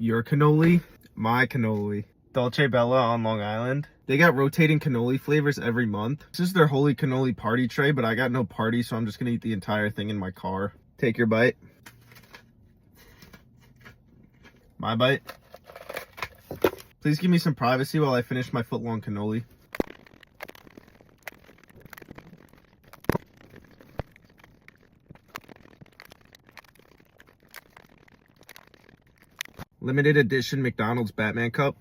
Your cannoli, my cannoli. Dolce Bella on Long Island. They got rotating cannoli flavors every month. This is their holy cannoli party tray, but I got no party, so I'm just gonna eat the entire thing in my car. Take your bite. My bite. Please give me some privacy while I finish my foot-long cannoli. Limited edition McDonald's Batman cup.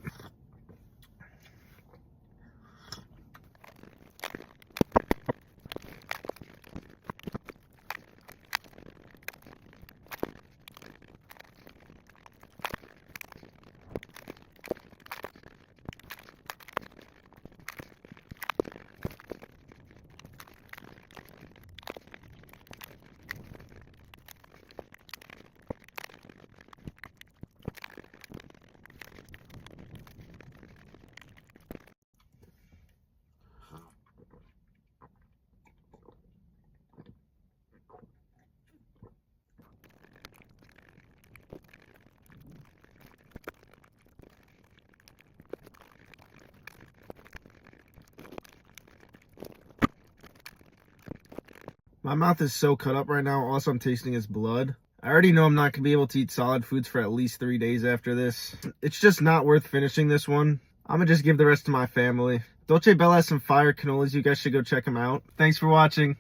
My mouth is so cut up right now. Also, I'm tasting his blood. I already know I'm not going to be able to eat solid foods for at least 3 days after this. It's just not worth finishing this one. I'm going to just give the rest to my family. Dolce Bella has some fire cannolis. You guys should go check them out. Thanks for watching.